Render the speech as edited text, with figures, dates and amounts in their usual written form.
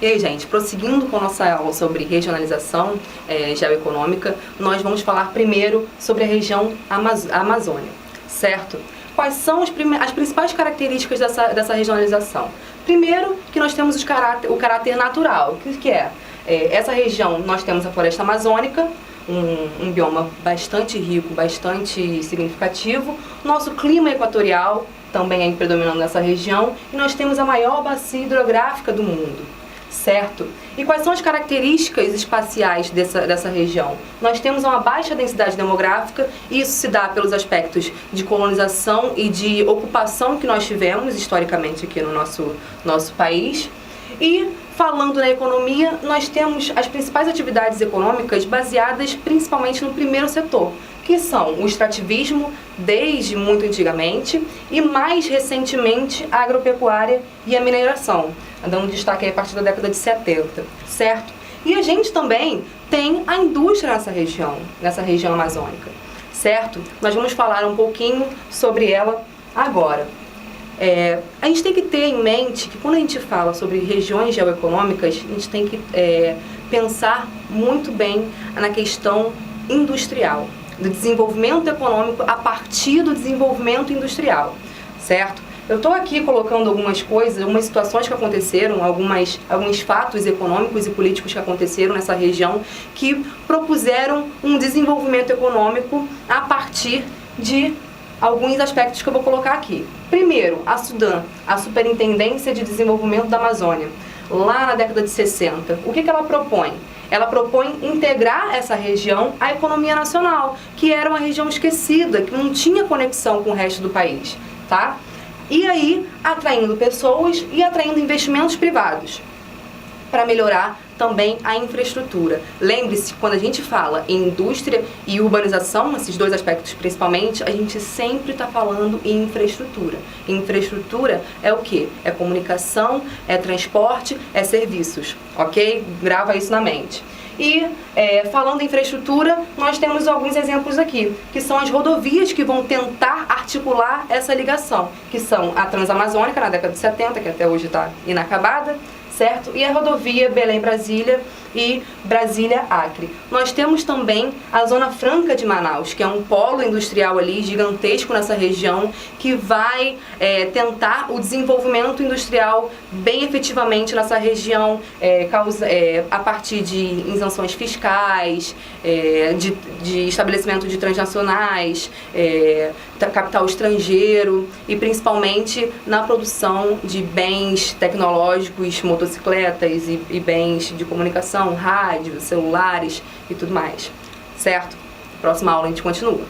E aí, gente, prosseguindo com a nossa aula sobre regionalização geoeconômica, nós vamos falar primeiro sobre a região Amazônia, certo? Quais são as principais características dessa regionalização? Primeiro, que nós temos o caráter natural. O que é? Essa região, nós temos a floresta amazônica, um bioma bastante rico, bastante significativo. Nosso clima equatorial também é predominante nessa região. E nós temos a maior bacia hidrográfica do mundo, certo? E quais são as características espaciais dessa região? Nós temos uma baixa densidade demográfica, e isso se dá pelos aspectos de colonização e de ocupação que nós tivemos historicamente aqui no nosso país. E falando na economia, nós temos as principais atividades econômicas baseadas principalmente no primeiro setor, que são o extrativismo desde muito antigamente e mais recentemente a agropecuária e a mineração, dando destaque aí a partir da década de 70, certo? E a gente também tem a indústria nessa região amazônica, certo? Nós vamos falar um pouquinho sobre ela agora. A gente tem que ter em mente que quando a gente fala sobre regiões geoeconômicas, a gente tem que pensar muito bem na questão industrial, do desenvolvimento econômico a partir do desenvolvimento industrial, certo? Eu estou aqui colocando algumas coisas, algumas situações que aconteceram, alguns fatos econômicos e políticos que aconteceram nessa região que propuseram um desenvolvimento econômico a partir de alguns aspectos que eu vou colocar aqui. Primeiro, a SUDAM, a Superintendência de Desenvolvimento da Amazônia, lá na década de 60. O que ela propõe? Ela propõe integrar essa região à economia nacional, que era uma região esquecida, que não tinha conexão com o resto do país, tá? E aí, atraindo pessoas e atraindo investimentos privados para melhorar também a infraestrutura. Lembre-se, quando a gente fala em indústria e urbanização, esses dois aspectos principalmente, a gente sempre está falando em infraestrutura. Infraestrutura é o quê? É comunicação, é transporte, é serviços, ok? Grava isso na mente. E falando em infraestrutura, nós temos alguns exemplos aqui, que são as rodovias que vão tentar articular essa ligação, que são a Transamazônica, na década de 70, que até hoje está inacabada, certo? E a rodovia Belém-Brasília e Brasília-Acre. Nós temos também a Zona Franca de Manaus, que é um polo industrial ali gigantesco nessa região, que vai tentar o desenvolvimento industrial bem efetivamente nessa região, a partir de isenções fiscais, de estabelecimento de transnacionais, capital estrangeiro e principalmente na produção de bens tecnológicos, motocicletas e bens de comunicação, rádio, celulares e tudo mais, certo? Próxima aula a gente continua.